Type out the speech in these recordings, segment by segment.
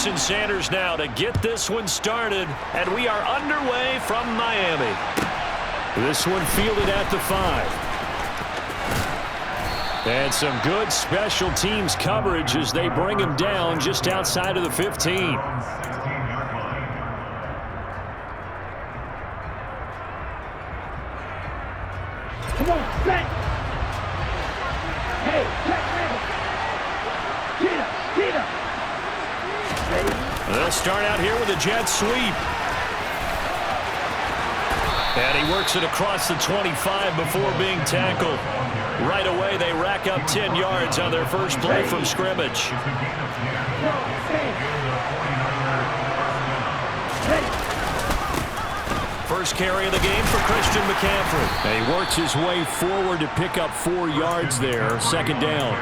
Jason Sanders now to get this one started, and we are underway from Miami. This one fielded at the 5. And some good special teams coverage as they bring him down just outside of the 15. Come on, set. Hey, get up. They'll start out here with a jet sweep. And he works it across the 25 before being tackled. Right away, they rack up 10 yards on their first play from scrimmage. First carry of the game for Christian McCaffrey. And he works his way forward to pick up 4 yards there, second down.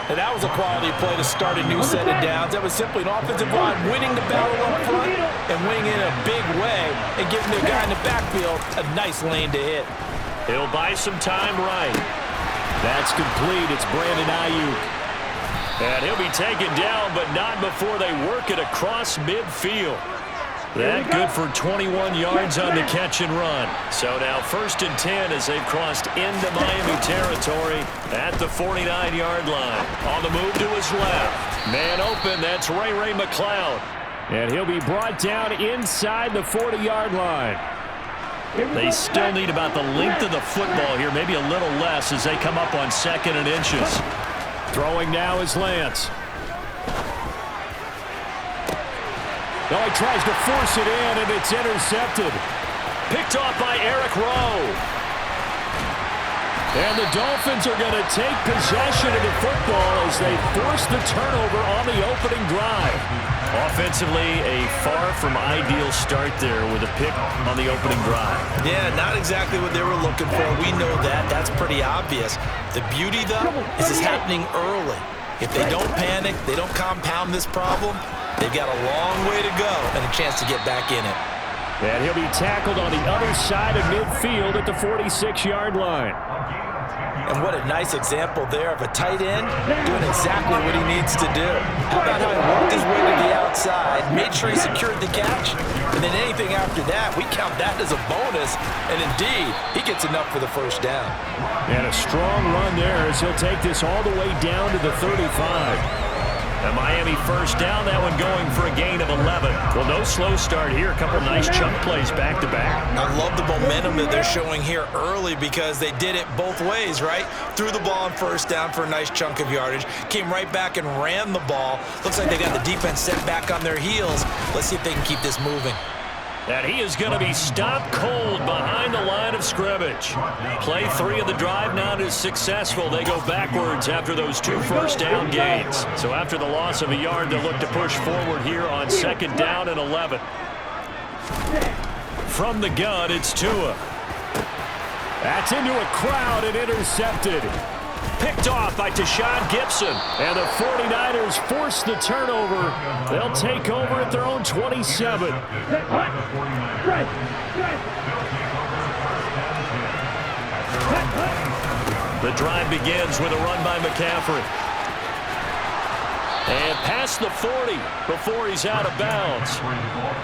And that was a quality play to start a new set of downs. That was simply an offensive line winning the battle up front and winning in a big way and giving the guy in the backfield a nice lane to hit. He'll buy some time right. That's complete. It's Brandon Ayuk. And he'll be taken down, but not before they work it across midfield. That good for 21 yards on the catch and run. So now 1st and 10 as they've crossed into Miami territory at the 49-yard line. On the move to his left. Man open, that's Ray McCloud. And he'll be brought down inside the 40-yard line. They still need about the length of the football here, maybe a little less as they come up on 2nd and inches. Throwing now is Lance. No, he tries to force it in, and it's intercepted. Picked off by Eric Rowe. And the Dolphins are going to take possession of the football as they force the turnover on the opening drive. Offensively, a far from ideal start there with a pick on the opening drive. Yeah, not exactly what they were looking for. We know that. That's pretty obvious. The beauty, though, is it's happening early. If they don't panic, they don't compound this problem, they've got a long way to go and a chance to get back in it. And he'll be tackled on the other side of midfield at the 46-yard line. And what a nice example there of a tight end doing exactly what he needs to do. How about how he worked his way to the outside, made sure he secured the catch, and then anything after that, we count that as a bonus. And indeed, he gets enough for the first down. And a strong run there as he'll take this all the way down to the 35. A Miami first down, that one going for a gain of 11. Well, no slow start here. A couple nice chunk plays back-to-back. I love the momentum that they're showing here early because they did it both ways, right? Threw the ball on first down for a nice chunk of yardage. Came right back and ran the ball. Looks like they got the defense set back on their heels. Let's see if they can keep this moving. And he is going to be stopped cold behind the line of scrimmage. Play 3 of the drive not as successful. They go backwards after those 2 first down gains. So after the loss of a yard, they'll look to push forward here on 2nd down and 11. From the gun, it's Tua. That's into a crowd and intercepted. Picked off by Tashawn Gibson. And the 49ers force the turnover. They'll take over at their own 27. The drive begins with a run by McCaffrey. And past the 40 before he's out of bounds.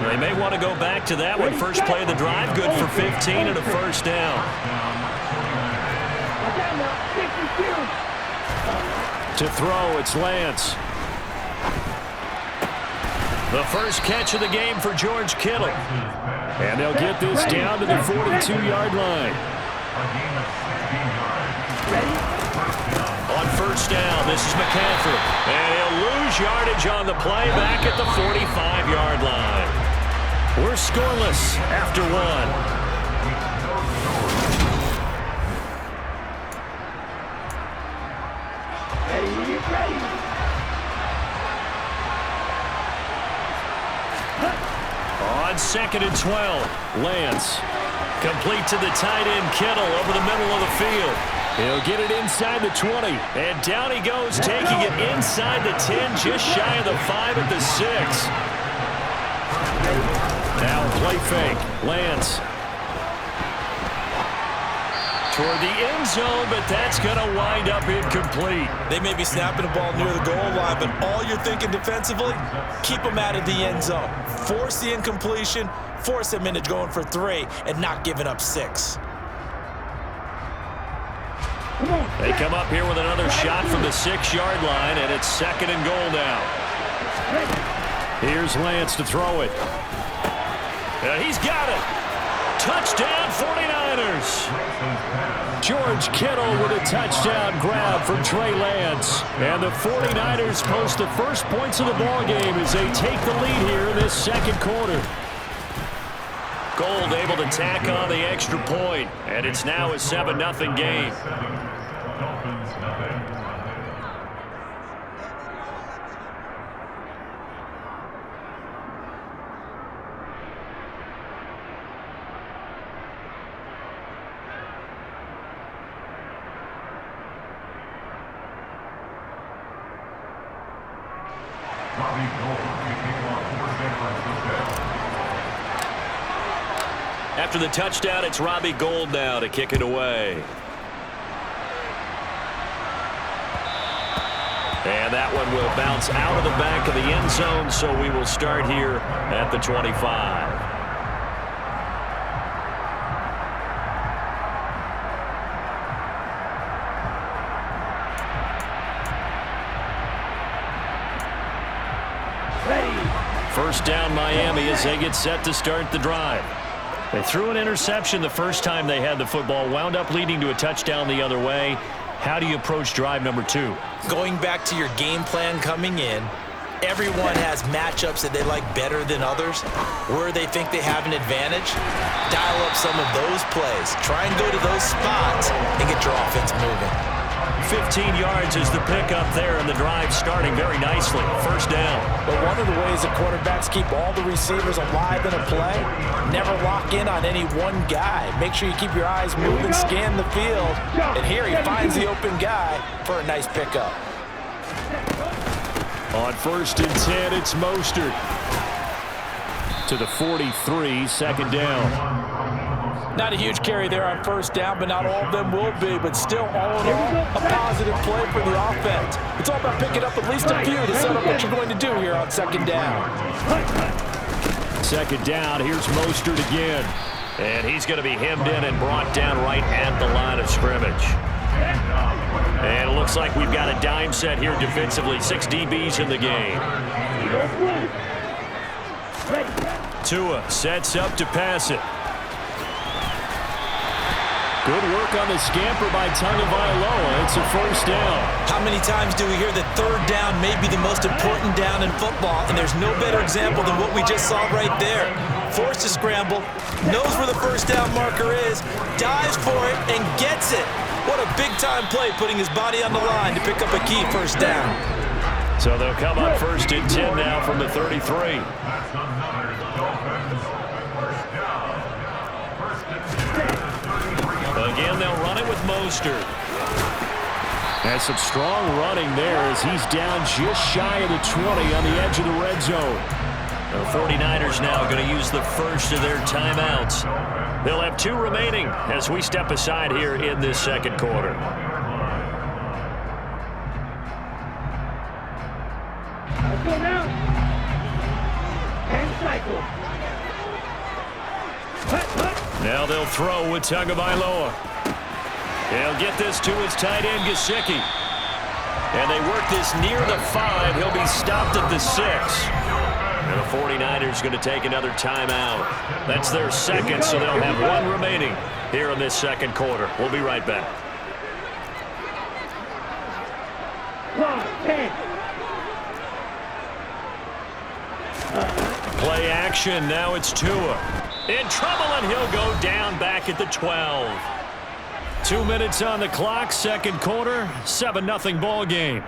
They may want to go back to that one. First play of the drive, good for 15 and a first down. To throw, it's Lance. The first catch of the game for George Kittle. And they'll get this down to the 42-yard line. On first down, this is McCaffrey. And he'll lose yardage on the play back at the 45-yard line. We're scoreless after 1. On 2nd and 12, Lance. Complete to the tight end, Kittle, over the middle of the field. He'll get it inside the 20. And down he goes, taking it inside the 10, just shy of the 5 at the 6. Now play fake. Lance. toward the end zone, but that's going to wind up incomplete. They may be snapping the ball near the goal line, but all you're thinking defensively, keep them out of the end zone. Force the incompletion, force them into going for 3, and not giving up 6. They come up here with another shot from the 6-yard line, and it's 2nd and goal now. Here's Lance to throw it. He's got it. Touchdown, 49ers. George Kittle with a touchdown grab from Trey Lance. And the 49ers post the first points of the ballgame as they take the lead here in this second quarter. Gold able to tack on the extra point, and it's now a 7-0 game. After the touchdown, it's Robbie Gould now to kick it away. And that one will bounce out of the back of the end zone, so we will start here at the 25. First down, Miami, as they get set to start the drive. They threw an interception the first time they had the football, wound up leading to a touchdown the other way. How do you approach drive number 2? Going back to your game plan coming in, everyone has matchups that they like better than others, where they think they have an advantage. Dial up some of those plays. Try and go to those spots and get your offense moving. 15 yards is the pickup there, and the drive starting very nicely. First down. But one of the ways that quarterbacks keep all the receivers alive in a play, never lock in on any one guy. Make sure you keep your eyes moving, scan the field, and here he finds the open guy for a nice pickup. On 1st and 10, it's Mostert. To the 43, 2nd down. Not a huge carry there on 1st down, but not all of them will be. But still, all in all, a positive play for the offense. It's all about picking up at least a few to set up what you're going to do here on 2nd down. 2nd down, here's Mostert again. And he's going to be hemmed in and brought down right at the line of scrimmage. And it looks like we've got a dime set here defensively. 6 DBs in the game. Tua sets up to pass it. Good work on the scamper by Tagovailoa. It's a 1st down. How many times do we hear that 3rd down may be the most important down in football, and there's no better example than what we just saw right there. Forced to scramble, knows where the 1st down marker is, dives for it, and gets it. What a big-time play, putting his body on the line to pick up a key 1st down. So they'll come up 1st and 10 now from the 33. Again, they'll run it with Mostert. Has some strong running there as he's down just shy of the 20 on the edge of the red zone. The 49ers now going to use the first of their timeouts. They'll have 2 remaining as we step aside here in this second quarter. Let's go now. And cycle. Now they'll throw with Tagovailoa. He'll get this to his tight end, Gesicki. And they work this near the 5. He'll be stopped at the 6. And the 49ers going to take another timeout. That's their 2nd, so they'll have 1 remaining here in this second quarter. We'll be right back. Play action. Now it's Tua. In trouble, and he'll go down back at the 12. 2 minutes on the clock, second quarter, 7-0 ball game.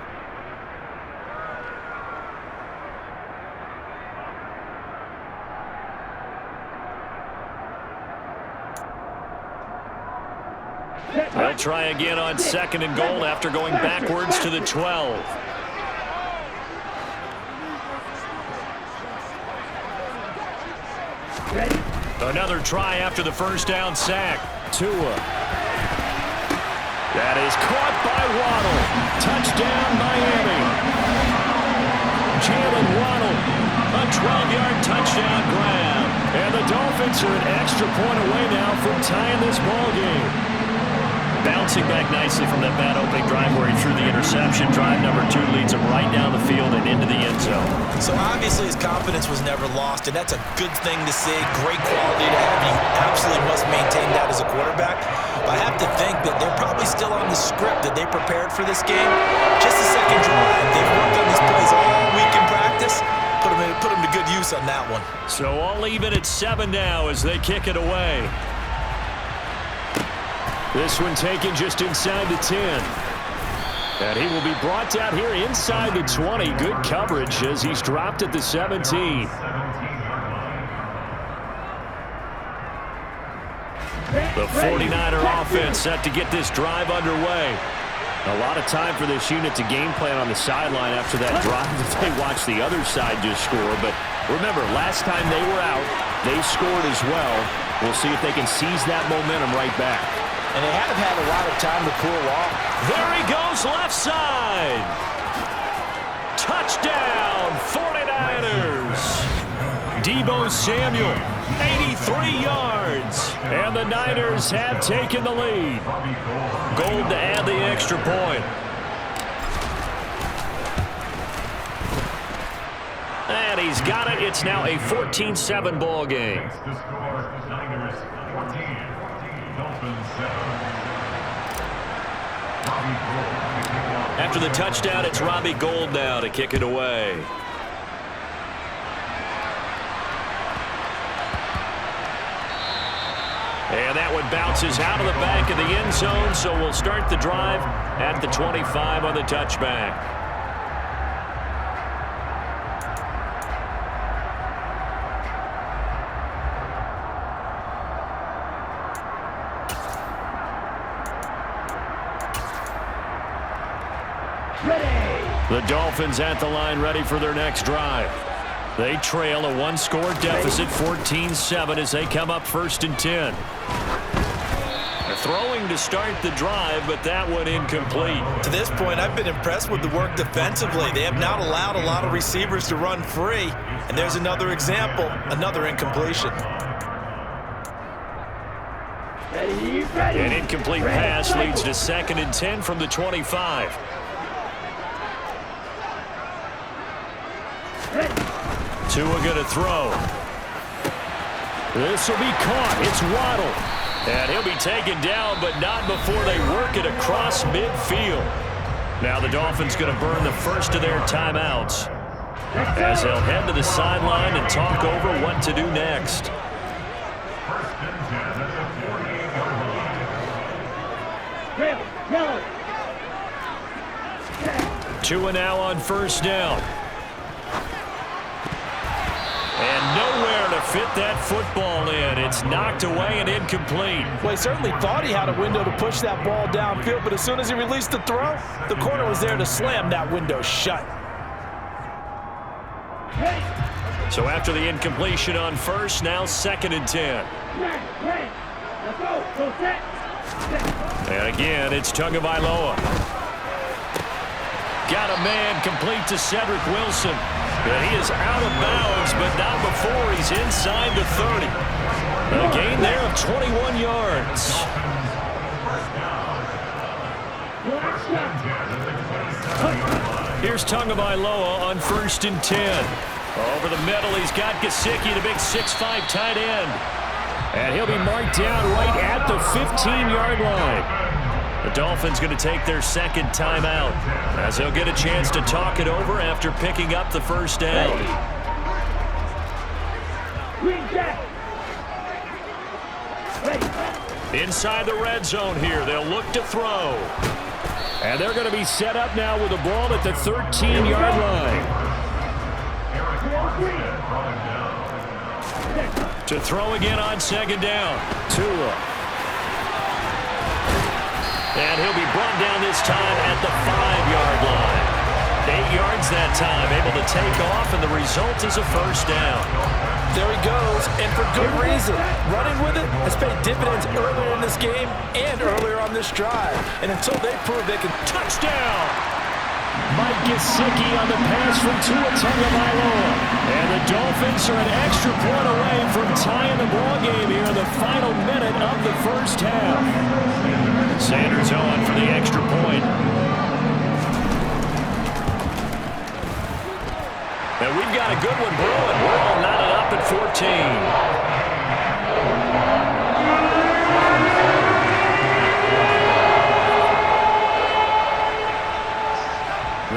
They'll try again on 2nd and goal after going backwards to the 12. Another try after the 1st down sack. Tua. That is caught by Waddle. Touchdown, Miami. Jalen Waddle, a 12-yard touchdown grab. And the Dolphins are an extra point away now from tying this ball game. Bouncing back nicely from that bad opening drive where he threw the interception. Drive number 2 leads him right down the field and into the end zone. So obviously his confidence was never lost, and that's a good thing to see. Great quality to have. You absolutely must maintain that as a quarterback. But I have to think that they're probably still on the script that they prepared for this game. Just a second drive. They've worked on these plays all week in practice. Put them to good use on that one. So all even at 7 now as they kick it away. This one taken just inside the 10. And he will be brought down here inside the 20. Good coverage as he's dropped at the 17. The 49er offense set to get this drive underway. A lot of time for this unit to game plan on the sideline after that drive that they watched the other side just score. But remember, last time they were out, they scored as well. We'll see if they can seize that momentum right back. And they haven't had a lot of time to cool off. There he goes, left side. Touchdown, 49ers. Deebo Samuel, 83 yards. And the Niners have taken the lead. Gold to add the extra point. And he's got it. It's now a 14-7 ball game. After the touchdown, it's Robbie Gould now to kick it away. And that one bounces out of the back of the end zone, so we'll start the drive at the 25 on the touchback. The Dolphins at the line ready for their next drive. They trail a one-score deficit, 14-7, as they come up 1st and 10. They're throwing to start the drive, but that one incomplete. To this point, I've been impressed with the work defensively. They have not allowed a lot of receivers to run free. And there's another example, another incompletion. An incomplete pass leads to 2nd and 10 from the 25. Tua going to throw. This will be caught. It's Waddle. And he'll be taken down, but not before they work it across midfield. Now the Dolphins going to burn the first of their timeouts as they'll head to the sideline and talk over what to do next. Tua now on 1st down. And nowhere to fit that football in. It's knocked away and incomplete. Well, he certainly thought he had a window to push that ball downfield, but as soon as he released the throw, the corner was there to slam that window shut. So after the incompletion on 1st, now 2nd and 10. And again, it's Tagovailoa. Got a man complete to Cedric Wilson. But he is out of bounds, but not before he's inside the 30. A gain there of 21 yards. Here's Tagovailoa on 1st and 10. Over the middle, he's got Gesicki, the big 6'5" tight end. And he'll be marked down right at the 15-yard line. The Dolphins going to take their 2nd timeout as they'll get a chance to talk it over after picking up the 1st down. Inside the red zone here, they'll look to throw. And they're going to be set up now with the ball at the 13-yard line. To throw again on 2nd down. Tua. And he'll be brought down this time at the 5-yard line. 8 yards that time, able to take off, and the result is a 1st down. There he goes, and for good reason. Running with it has paid dividends earlier in this game and earlier on this drive. And until they prove they can... Touchdown! Mike Gesicki on the pass from Tua Tagovailoa. And the Dolphins are an extra point away from tying the ball game here in the final minute of the first half. Sanders on for the extra point. And we've got a good one brewing. We're all knotted up at 14.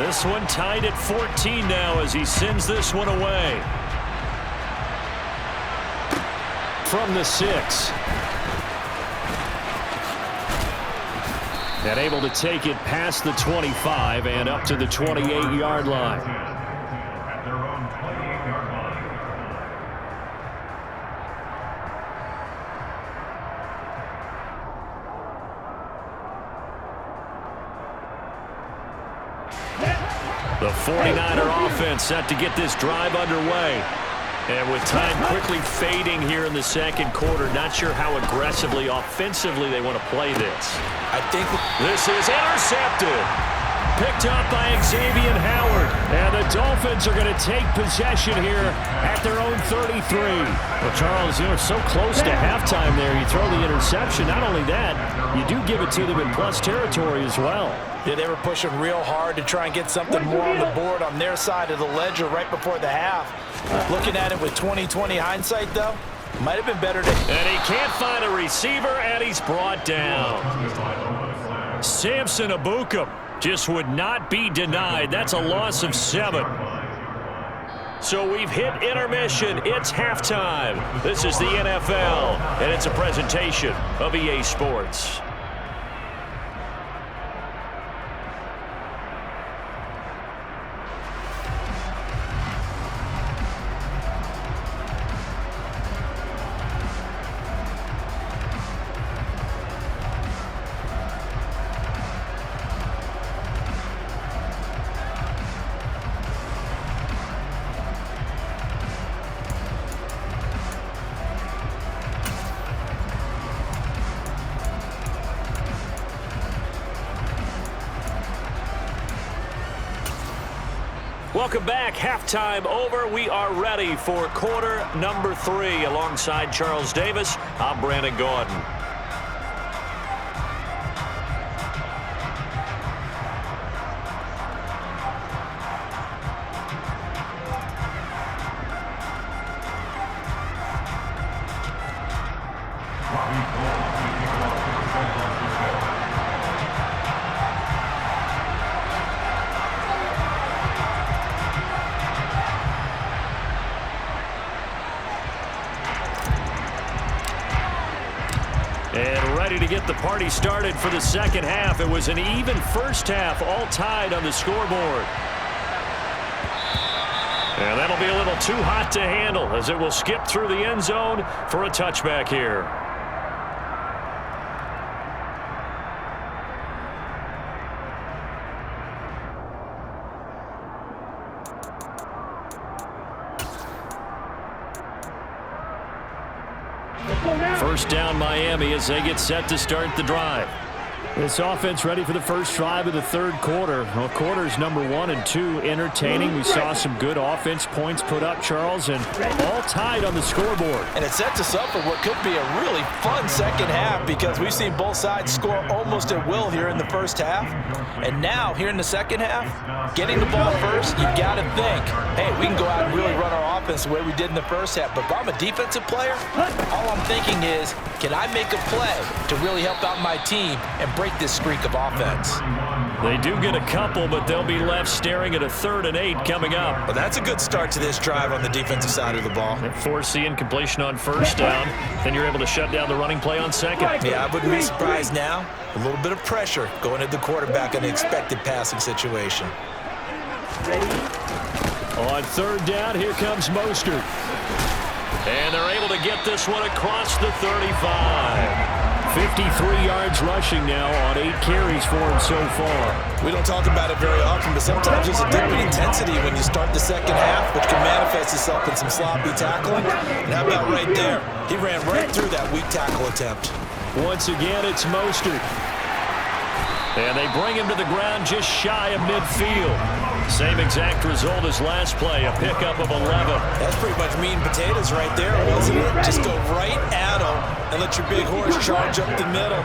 This one tied at 14 now as he sends this one away. From the 6. And able to take it past the 25 and up to the 28-yard line. The 49er offense set to get this drive underway. And with time quickly fading here in the second quarter, not sure how aggressively, offensively they want to play this. I think this is intercepted. Picked up by Xavier Howard. And the Dolphins are going to take possession here at their own 33. Well, Charles, you know, so close to halftime there. You throw the interception. Not only that, you do give it to them in plus territory as well. Yeah, they were pushing real hard to try and get something more on the board on their side of the ledger right before the half. Looking at it with 20/20 hindsight, though, might have been better to... And he can't find a receiver, and he's brought down. Samson Ebukam just would not be denied. That's a loss of 7. So we've hit intermission. It's halftime. This is the NFL, and it's a presentation of EA Sports. Welcome back. Halftime over. We are ready for quarter number 3. Alongside Charles Davis, I'm Brandon Gordon. And ready to get the party started for the second half. It was an even first half, all tied on the scoreboard. And that'll be a little too hot to handle as it will skip through the end zone for a touchback here. First down Miami as they get set to start the drive. This offense ready for the first drive of the third quarter. Well, quarters number 1 and 2 entertaining. We saw some good offense points put up, Charles, and all tied on the scoreboard. And it sets us up for what could be a really fun second half because we've seen both sides score almost at will here in the first half. And now, here in the second half, getting the ball first, you got to think, hey, we can go out and really run our offense the way we did in the first half. But if I'm a defensive player, all I'm thinking is, can I make a play to really help out my team and break this streak of offense? They do get a couple, but they'll be left staring at a 3rd and 8 coming up. Well, that's a good start to this drive on the defensive side of the ball. Force the incompletion on first down. Then you're able to shut down the running play on second. Yeah, I wouldn't be surprised now. A little bit of pressure going at the quarterback in an expected passing situation. On 3rd down, here comes Mostert. And they're able to get this one across the 35. 53 yards rushing now on 8 carries for him so far. We don't talk about it very often, but sometimes there's a dip in intensity when you start the second half, which can manifest itself in some sloppy tackling. And how about right there? He ran right through that weak tackle attempt. Once again, it's Mostert. And they bring him to the ground just shy of midfield. Same exact result as last play, a pickup of 11. That's pretty much meat and potatoes right there, wasn't it? Just go right at him and let your big horse charge up the middle.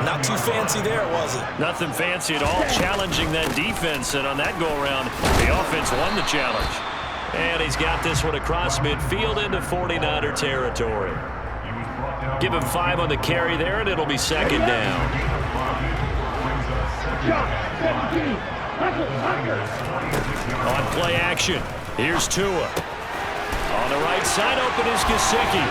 Not too fancy there, was it? Nothing fancy at all, challenging that defense. And on that go-around, the offense won the challenge. And he's got this one across midfield into 49er territory. Give him 5 on the carry there, and it'll be second down. On play action, here's Tua. On the right side, open is Gesicki.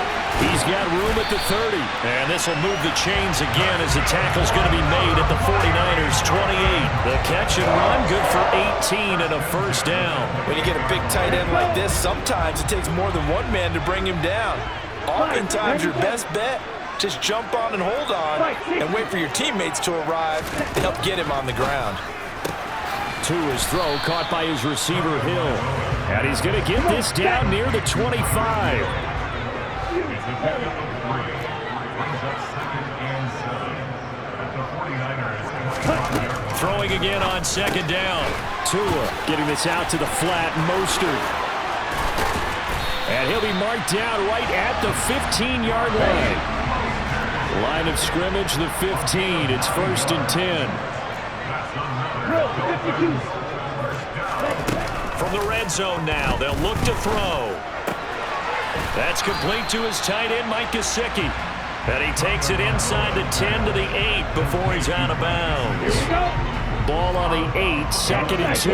He's got room at the 30. And this will move the chains again as the tackle's going to be made at the 49ers' 28. The catch and run, good for 18 and a first down. When you get a big tight end like this, sometimes it takes more than one man to bring him down. Oftentimes, your best bet, just jump on and hold on and wait for your teammates to arrive to help get him on the ground. Tua's throw caught by his receiver Hill. And he's going to get this down near the 25. Throwing again on second down. Tua getting this out to the flat. Mostert. And he'll be marked down right at the 15-yard line. Line of scrimmage, the 15. It's 1st and 10. From the red zone now, they'll look to throw. That's complete to his tight end, Mike Gesicki. And he takes it inside the 10 to the 8 before he's out of bounds. Ball on the 8, 2nd and 2.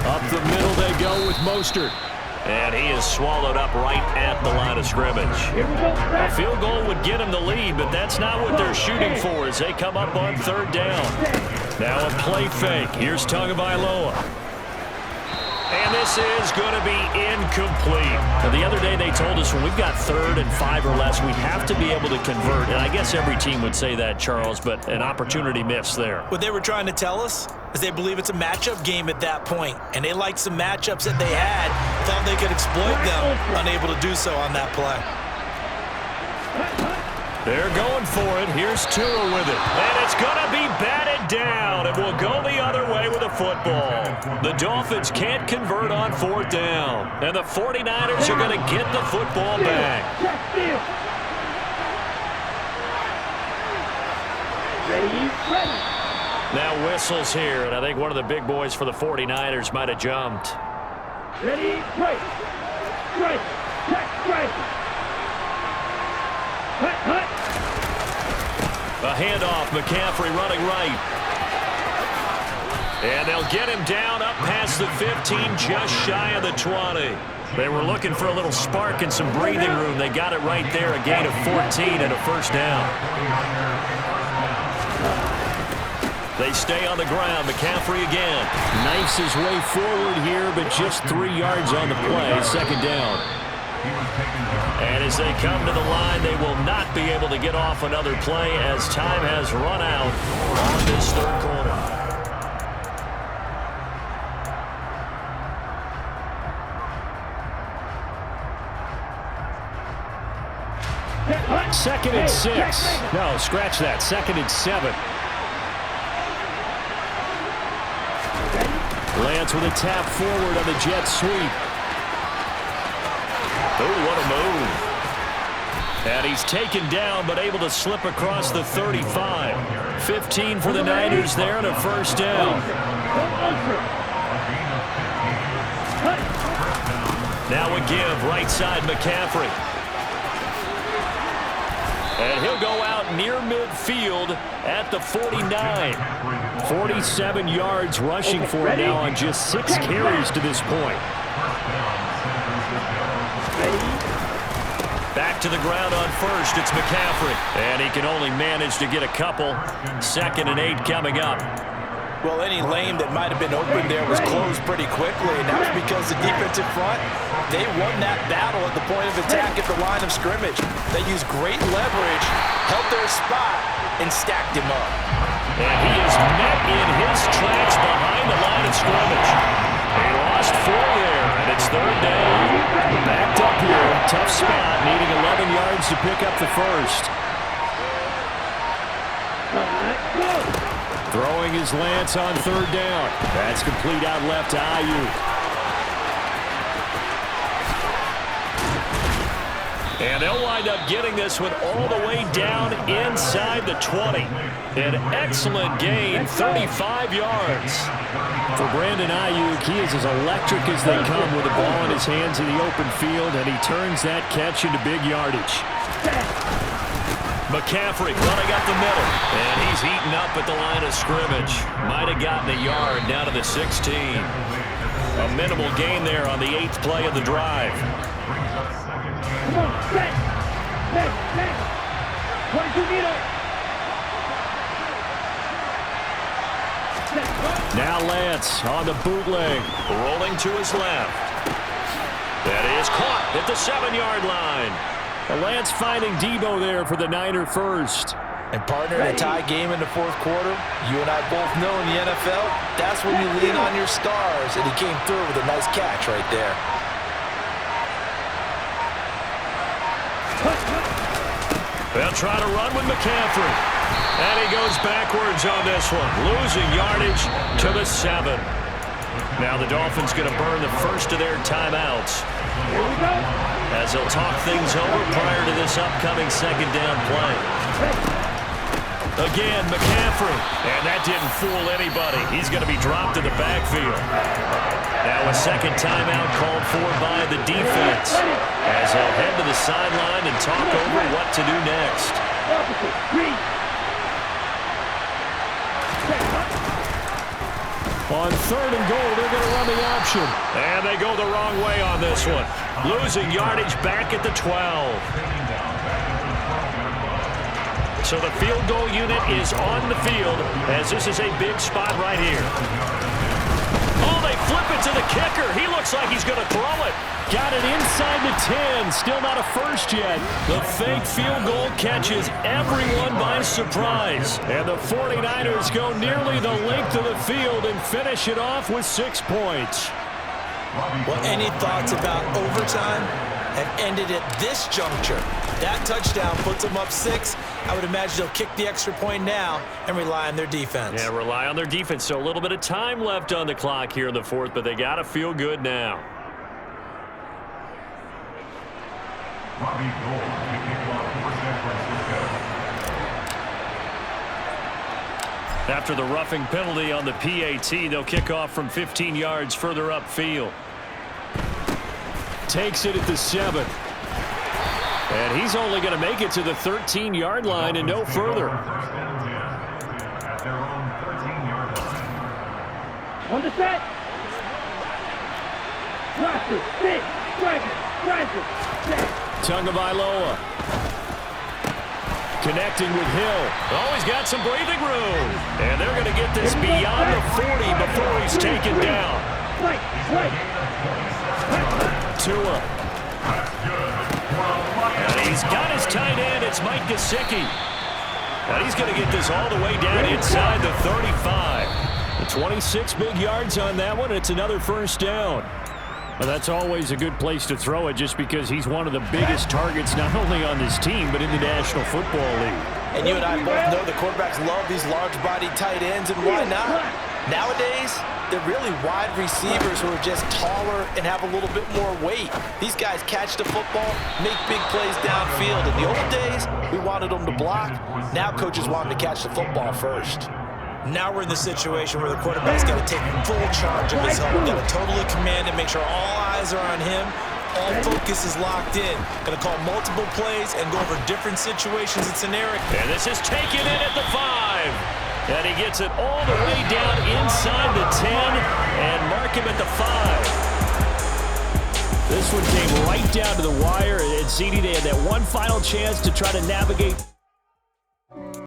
Up the middle they go with Mostert. And he is swallowed up right at the line of scrimmage. A field goal would get him the lead, but that's not what they're shooting for as they come up on 3rd down. Now a play fake. Here's Tagovailoa. And this is going to be incomplete. Now, the other day they told us when we've got 3rd and 5 or less, we have to be able to convert. And I guess every team would say that, Charles, but an opportunity missed there. What they were trying to tell us is they believe it's a matchup game at that point, and they liked some matchups that they had, thought they could exploit them, unable to do so on that play. They're going for it. Here's Tua with it. And it's going to be batted down. It will go the other way with a football. The Dolphins can't convert on 4th down. And the 49ers are going to get the football back. Now whistles here, and I think one of the big boys for the 49ers might have jumped. Ready, break. Strike. Check, strike. Hut, hut. A handoff, McCaffrey running right. And they'll get him down up past the 15, just shy of the 20. They were looking for a little spark and some breathing room. They got it right there, a gain of 14 and a first down. They stay on the ground. McCaffrey again. Knifes his way forward here, but just 3 yards on the play. 2nd down. And as they come to the line, they will not be able to get off another play as time has run out on this 3rd quarter. Second and 6. No, scratch that. 2nd and 7. Lance with a tap forward on the jet sweep. Oh, what a move. And he's taken down, but able to slip across the 35. 15 for the Niners there and a first down. Now a give, right side McCaffrey. And he'll go out near midfield at the 49. 47 yards rushing for him now on just 6 carries to this point. Back to the ground on first, it's McCaffrey. And he can only manage to get a couple. 2nd and 8 coming up. Well, any lane that might have been open there was closed pretty quickly, and that was because the defensive front, they won that battle at the point of attack at the line of scrimmage. They used great leverage, held their spot, and stacked him up. And he is met in his tracks behind the line of scrimmage. He lost 4 there, and it's third down. Backed up here, tough spot, needing 11 yards to pick up the first. Throwing his Lance on third down. That's complete out left to Ayuk. And they'll wind up getting this one all the way down inside the 20. An excellent gain, 35 yards. For Brandon Ayuk, he is as electric as they come with the ball in his hands in the open field, and he turns that catch into big yardage. McCaffrey running up the middle, and he's heating up at the line of scrimmage. Might have gotten a yard down to the 16. A minimal gain there on the 8th play of the drive. Come on, set. What did you need? Now Lance on the bootleg, rolling to his left. That is caught at the 7-yard line. Lance finding Debo there for the Niner first. And partner, in a tie game in the fourth quarter, you and I both know in the NFL, that's when you lean on your stars, and he came through with a nice catch right there. They'll try to run with McCaffrey. And he goes backwards on this one, losing yardage to the 7. Now the Dolphins going to burn the first of their timeouts, as they'll talk things over prior to this upcoming second down play. Again, McCaffrey. And that didn't fool anybody. He's going to be dropped in the backfield. Now a second timeout called for by the defense, as they'll head to the sideline and talk over what to do next. On third and goal, they're going to run the option. And they go the wrong way on this one. Losing yardage back at the 12. So the field goal unit is on the field, as this is a big spot right here. Oh, they flip it to the kicker. He looks like he's going to throw it. Got it inside the 10. Still not a first yet. The fake field goal catches everyone by surprise. And the 49ers go nearly the length of the field and finish it off with 6 points. Well, any thoughts about overtime have ended at this juncture? That touchdown puts them up 6. I would imagine they'll kick the extra point now and rely on their defense. Yeah, rely on their defense. So a little bit of time left on the clock here in the fourth, but they got to feel good now. After the roughing penalty on the PAT, they'll kick off from 15 yards further upfield. Takes it at the 7. And he's only going to make it to the 13-yard line and no further. On the set. Roster, sit, striker, set. Tagovailoa connecting with Hill. Oh, he's got some breathing room. And they're going to get this beyond the 40 before he's taken down. Tua. And he's got his tight end. It's Mike Gesicki. And he's going to get this all the way down inside the 35. The 26 big yards on that one. It's another first down. Well, that's always a good place to throw it, just because he's one of the biggest targets not only on this team but in the National Football League. And you and I both know the quarterbacks love these large-bodied tight ends, and why not? Nowadays, they're really wide receivers who are just taller and have a little bit more weight. These guys catch the football, make big plays downfield. In the old days, we wanted them to block. Now coaches want them to catch the football first. Now we're in the situation where the quarterback's got to take full charge of his helmet. Got to totally command and make sure all eyes are on him. All focus is locked in. Going to call multiple plays and go over different situations and scenarios. And this is taken in at the 5. And he gets it all the way down inside the 10 and mark him at the 5. This one came right down to the wire. And CD, they had that one final chance to try to navigate